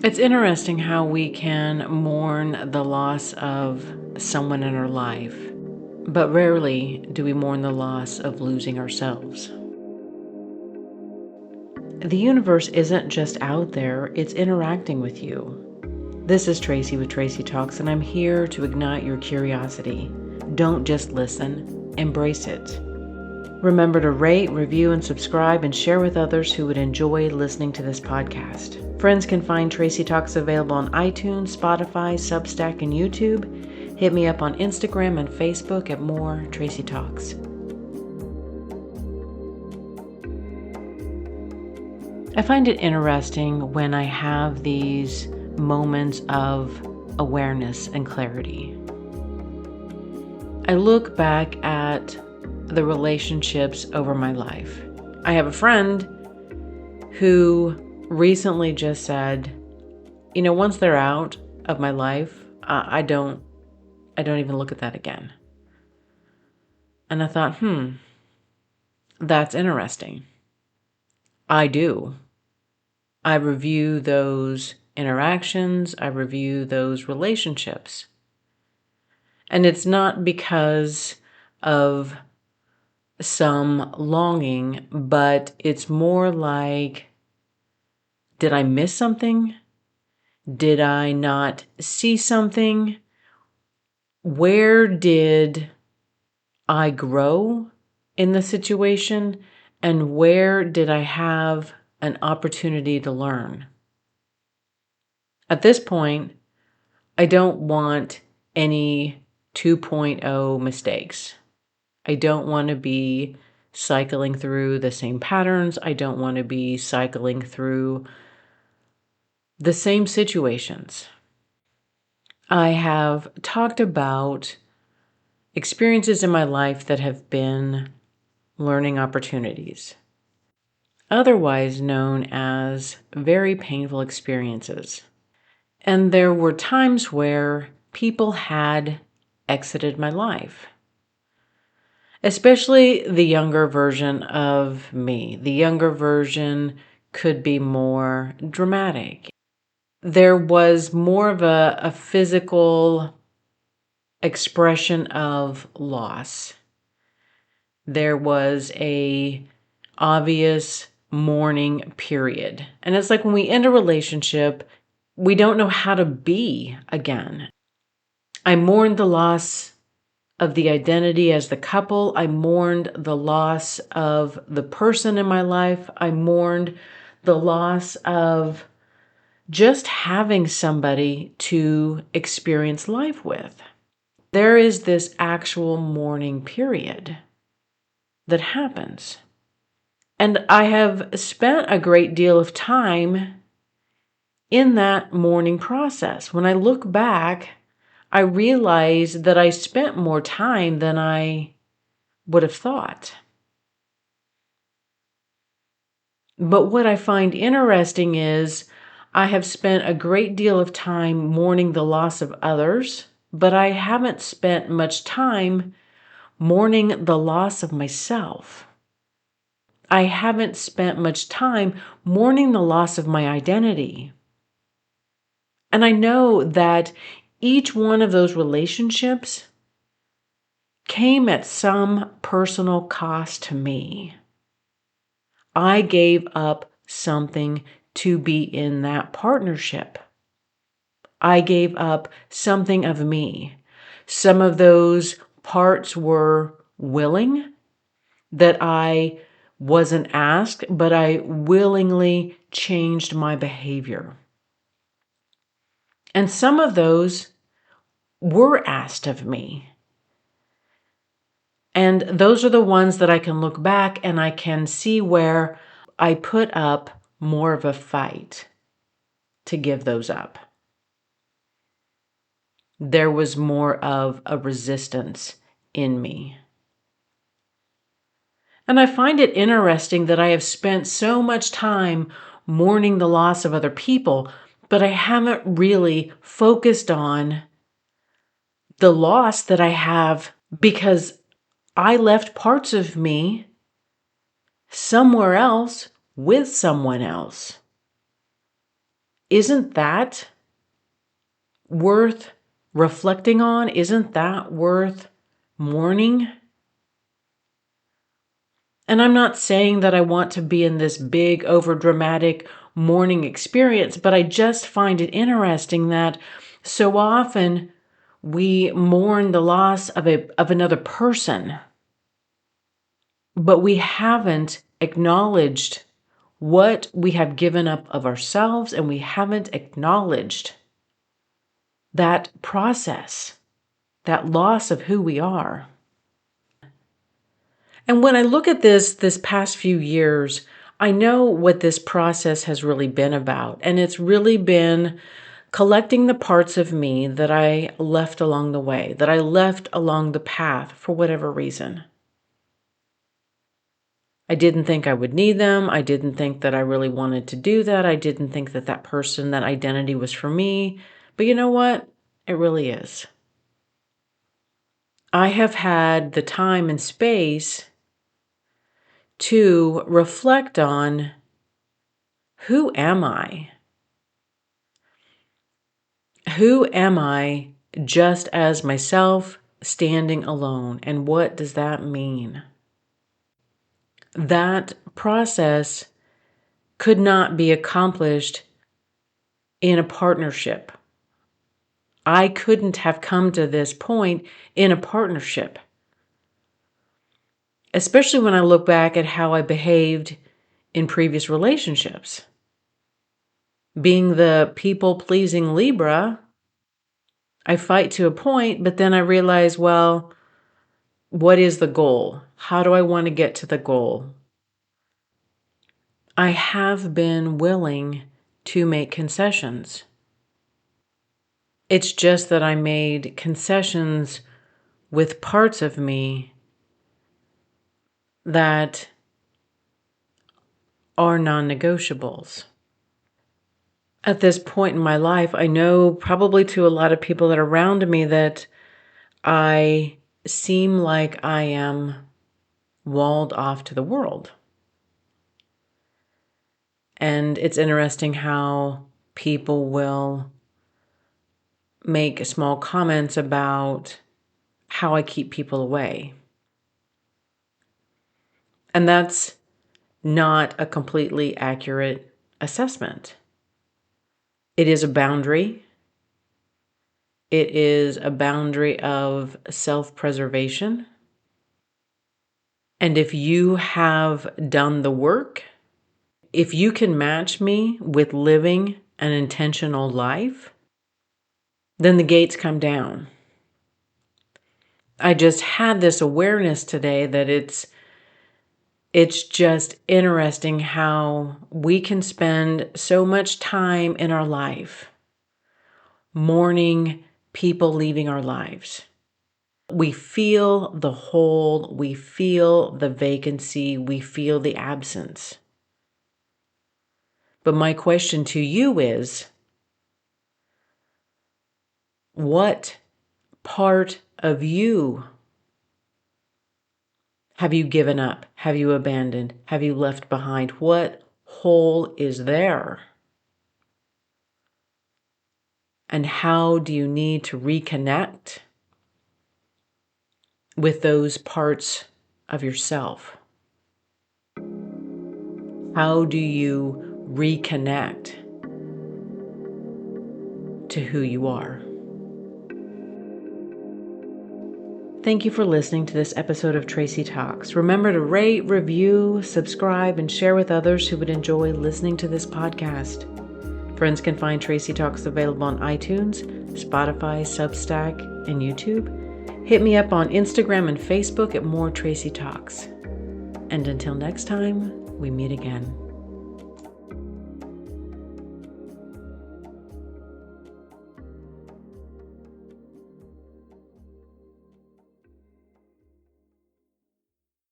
It's interesting how we can mourn the loss of someone in our life, but rarely do we mourn the loss of losing ourselves. The universe isn't just out there, it's interacting with you. This is Tracy with Tracy Talks, and I'm here to ignite your curiosity. Don't just listen, embrace it. Remember to rate, review, and subscribe and share with others who would enjoy listening to this podcast. Friends can find Tracy Talks available on iTunes, Spotify, Substack, and YouTube. Hit me up on Instagram and Facebook at More Tracy Talks. I find it interesting when I have these moments of awareness and clarity. I look back at the relationships over my life. I have a friend who recently just said, once they're out of my life, I don't even look at that again. And I thought, that's interesting. I do. I review those interactions. I review those relationships. And it's not because of some longing, but it's more like, did I miss something? Did I not see something? Where did I grow in the situation? And where did I have an opportunity to learn? At this point, I don't want any 2.0 mistakes. I don't want to be cycling through the same patterns. I don't want to be cycling through the same situations. I have talked about experiences in my life that have been learning opportunities, otherwise known as very painful experiences. And there were times where people had exited my life. Especially the younger version of me. The younger version could be more dramatic. There was more of a physical expression of loss. There was a obvious mourning period. And it's like when we end a relationship, we don't know how to be again. I mourned the loss of the identity as the couple. I mourned the loss of the person in my life. I mourned the loss of just having somebody to experience life with. There is this actual mourning period that happens. And I have spent a great deal of time in that mourning process. When I look back, I realize that I spent more time than I would have thought. But what I find interesting is I have spent a great deal of time mourning the loss of others, but I haven't spent much time mourning the loss of myself. I haven't spent much time mourning the loss of my identity. And I know that each one of those relationships came at some personal cost to me. I gave up something to be in that partnership. I gave up something of me. Some of those parts were willing, that I wasn't asked, but I willingly changed my behavior. And some of those were asked of me. And those are the ones that I can look back and I can see where I put up more of a fight to give those up. There was more of a resistance in me. And I find it interesting that I have spent so much time mourning the loss of other people, but I haven't really focused on the loss that I have because I left parts of me somewhere else with someone else. Isn't that worth reflecting on? Isn't that worth mourning? And I'm not saying that I want to be in this big, overdramatic mourning experience, but I just find it interesting that so often we mourn the loss of another person, but we haven't acknowledged what we have given up of ourselves, and we haven't acknowledged that process, that loss of who we are. And when I look at this past few years, I know what this process has really been about. And it's really been collecting the parts of me that I left along the way, that I left along the path for whatever reason. I didn't think I would need them. I didn't think that I really wanted to do that. I didn't think that that person, that identity was for me. But you know what? It really is. I have had the time and space to reflect on, who am I? Who am I just as myself, standing alone? And what does that mean? That process could not be accomplished in a partnership. I couldn't have come to this point in a partnership. Especially when I look back at how I behaved in previous relationships. Being the people-pleasing Libra, I fight to a point, but then I realize, well, what is the goal? How do I want to get to the goal? I have been willing to make concessions. It's just that I made concessions with parts of me that are non-negotiables. At this point in my life, I know probably to a lot of people that are around me that I seem like I am walled off to the world. And it's interesting how people will make small comments about how I keep people away. And that's not a completely accurate assessment. It is a boundary. It is a boundary of self-preservation. And if you have done the work, if you can match me with living an intentional life, then the gates come down. I just had this awareness today that it's just interesting how we can spend so much time in our life mourning people leaving our lives. We feel the hole, we feel the vacancy, we feel the absence. But my question to you is, what part of you have you given up? Have you abandoned? Have you left behind? What hole is there? And how do you need to reconnect with those parts of yourself? How do you reconnect to who you are? Thank you for listening to this episode of Tracy Talks. Remember to rate, review, subscribe, and share with others who would enjoy listening to this podcast. Friends can find Tracy Talks available on iTunes, Spotify, Substack, and YouTube. Hit me up on Instagram and Facebook at More Tracy Talks. And until next time, we meet again.